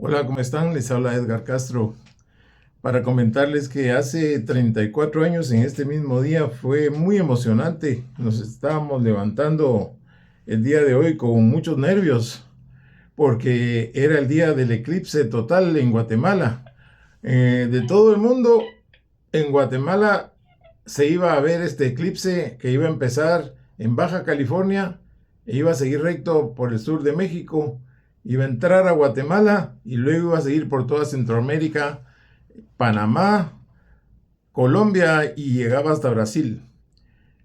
Hola, ¿cómo están? Les habla Edgar Castro para comentarles que hace 34 años en este mismo día fue muy emocionante. Nos estábamos levantando el día de hoy con muchos nervios porque era el día del eclipse total en Guatemala. De todo el mundo, en Guatemala se iba a ver este eclipse que iba a empezar en Baja California e iba a seguir recto por el sur de México, iba a entrar a Guatemala y luego iba a seguir por toda Centroamérica, Panamá, Colombia y llegaba hasta Brasil.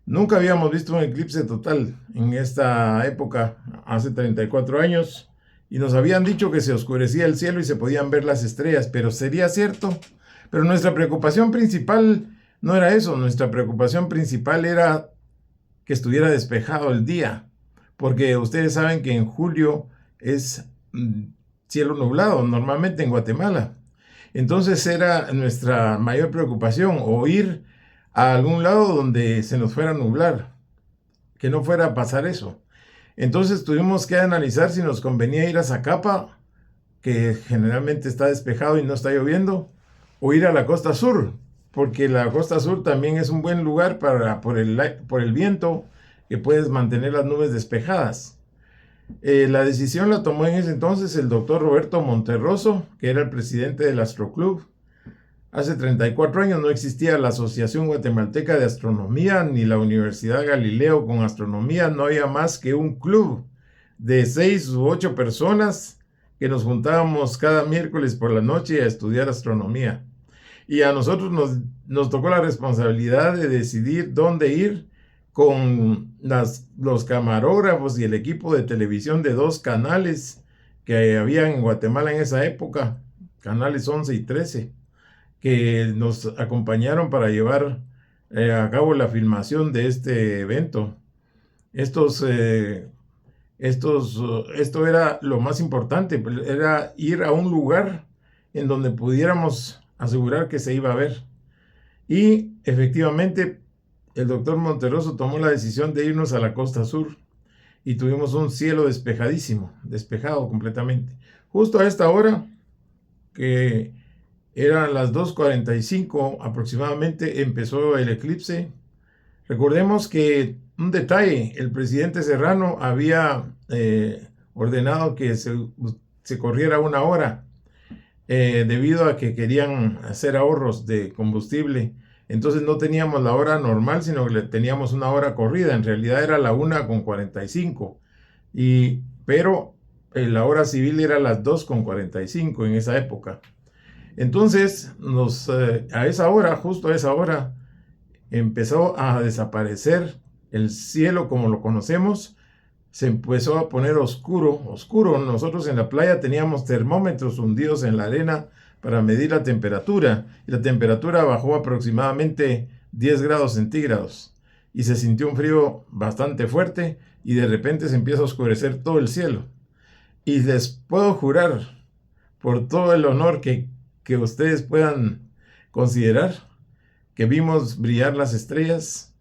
Nunca habíamos visto un eclipse total en esta época, hace 34 años, y nos habían dicho que se oscurecía el cielo y se podían ver las estrellas, pero ¿sería cierto? Pero nuestra preocupación principal no era eso, nuestra preocupación principal era que estuviera despejado el día, porque ustedes saben que en julio es cielo nublado, normalmente en Guatemala. Entonces era nuestra mayor preocupación, o ir a algún lado donde se nos fuera a nublar, que no fuera a pasar eso. Entonces tuvimos que analizar si nos convenía ir a Zacapa, que generalmente está despejado y no está lloviendo, o ir a la costa sur, porque la costa sur también es un buen lugar por el viento, que puedes mantener las nubes despejadas. La decisión la tomó en ese entonces el doctor Roberto Monterroso, que era el presidente del Astroclub. Hace 34 años no existía la Asociación Guatemalteca de Astronomía ni la Universidad Galileo con Astronomía. No había más que un club de 6 u 8 personas que nos juntábamos cada miércoles por la noche a estudiar astronomía. Y a nosotros nos tocó la responsabilidad de decidir dónde ir con los camarógrafos y el equipo de televisión de 2 canales que había en Guatemala en esa época, canales 11 y 13, que nos acompañaron para llevar a cabo la filmación de este evento. Esto era lo más importante, era ir a un lugar en donde pudiéramos asegurar que se iba a ver. Y efectivamente, el doctor Monterroso tomó la decisión de irnos a la costa sur y tuvimos un cielo despejadísimo, despejado completamente. Justo a esta hora, que eran las 2:45 aproximadamente, empezó el eclipse. Recordemos que un detalle, el presidente Serrano había ordenado que se corriera 1 hora debido a que querían hacer ahorros de combustible. Entonces no teníamos la hora normal, sino que teníamos una hora corrida. En realidad era la 1:45, pero la hora civil era las 2:45 en esa época. Entonces, a esa hora, justo a esa hora, empezó a desaparecer el cielo como lo conocemos. Se empezó a poner oscuro. Nosotros en la playa teníamos termómetros hundidos en la arena para medir la temperatura, y la temperatura bajó aproximadamente 10 grados centígrados, y se sintió un frío bastante fuerte, y de repente se empieza a oscurecer todo el cielo. Y les puedo jurar, por todo el honor que ustedes puedan considerar, que vimos brillar las estrellas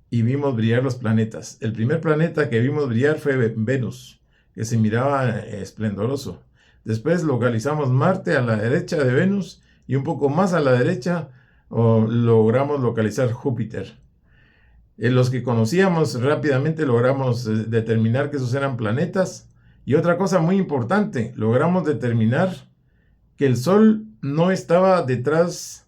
y vimos brillar los planetas. El primer planeta que vimos brillar fue Venus, que se miraba esplendoroso. Después localizamos Marte a la derecha de Venus, y un poco más a la derecha logramos localizar Júpiter. Los que conocíamos rápidamente logramos determinar que esos eran planetas. Y otra cosa muy importante, logramos determinar que el Sol no estaba detrás,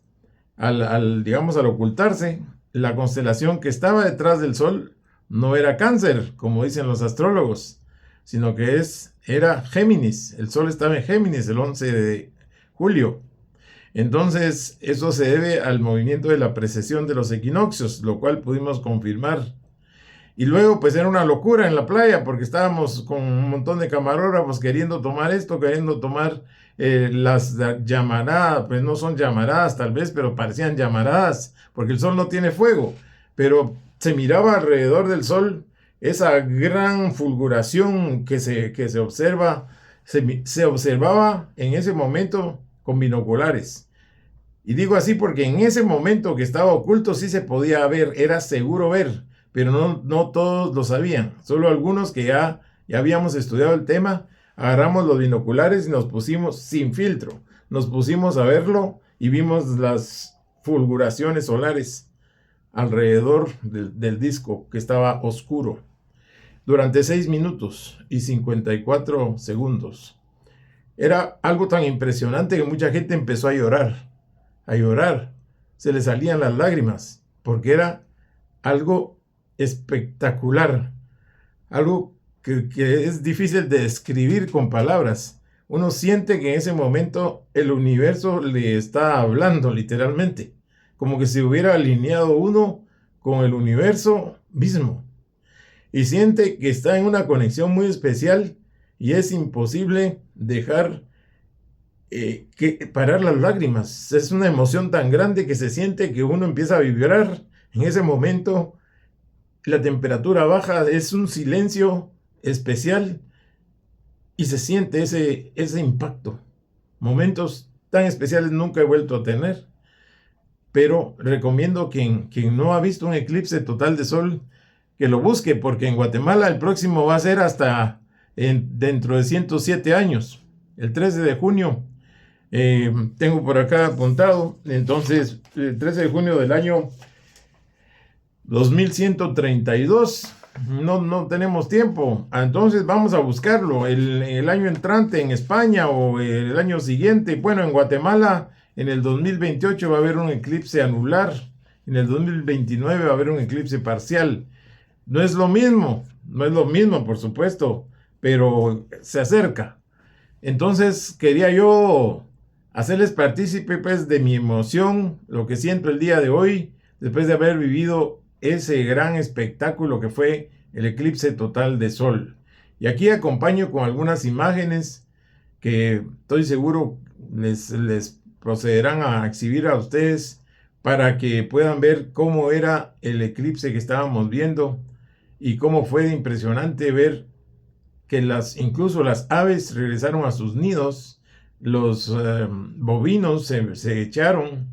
digamos, al ocultarse. La constelación que estaba detrás del Sol no era Cáncer, como dicen los astrólogos, sino que era Géminis. El Sol estaba en Géminis el 11 de julio. Entonces, eso se debe al movimiento de la precesión de los equinoccios, lo cual pudimos confirmar. Y luego, pues era una locura en la playa, porque estábamos con un montón de camarógrafos queriendo tomar esto, queriendo tomar las llamaradas. Pues no son llamaradas tal vez, pero parecían llamaradas, porque el sol no tiene fuego. Pero se miraba alrededor del sol esa gran fulguración que se observa, se observaba en ese momento con binoculares. Y digo así porque en ese momento que estaba oculto sí se podía ver, era seguro ver, pero no todos lo sabían. Solo algunos que ya habíamos estudiado el tema Agarramos los binoculares y nos pusimos sin filtro. Nos pusimos a verlo y vimos las fulguraciones solares alrededor del disco, que estaba oscuro, durante 6 minutos y 54 segundos. Era algo tan impresionante que mucha gente empezó a llorar. Se le salían las lágrimas, porque era algo espectacular, algo que es difícil de describir con palabras. Uno siente que en ese momento el universo le está hablando literalmente, como que se hubiera alineado uno con el universo mismo, y siente que está en una conexión muy especial y es imposible dejar parar las lágrimas. Es una emoción tan grande que se siente que uno empieza a vibrar en ese momento. La temperatura baja, es un silencio especial y se siente ese impacto. Momentos tan especiales nunca he vuelto a tener, pero recomiendo quien no ha visto un eclipse total de sol que lo busque, porque en Guatemala el próximo va a ser hasta dentro de 107 años, el 13 de junio. Tengo por acá apuntado, entonces, el 13 de junio del año 2132. No tenemos tiempo, entonces vamos a buscarlo el año entrante en España o el año siguiente. Bueno, en Guatemala en el 2028 va a haber un eclipse anular, en el 2029 va a haber un eclipse parcial. No es lo mismo, por supuesto, pero se acerca. Entonces quería yo hacerles partícipe pues de mi emoción, lo que siento el día de hoy, después de haber vivido ese gran espectáculo que fue el eclipse total de sol. Y aquí acompaño con algunas imágenes que estoy seguro les procederán a exhibir a ustedes para que puedan ver cómo era el eclipse que estábamos viendo y cómo fue impresionante ver que incluso las aves regresaron a sus nidos, los bovinos se echaron,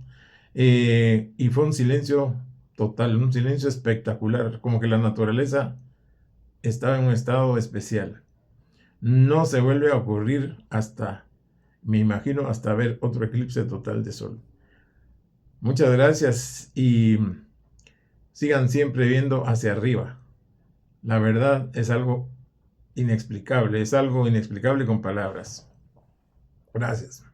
y fue un silencio total, un silencio espectacular, como que la naturaleza estaba en un estado especial. No se vuelve a ocurrir me imagino, hasta ver otro eclipse total de sol. Muchas gracias y sigan siempre viendo hacia arriba. La verdad es algo inexplicable con palabras. Gracias.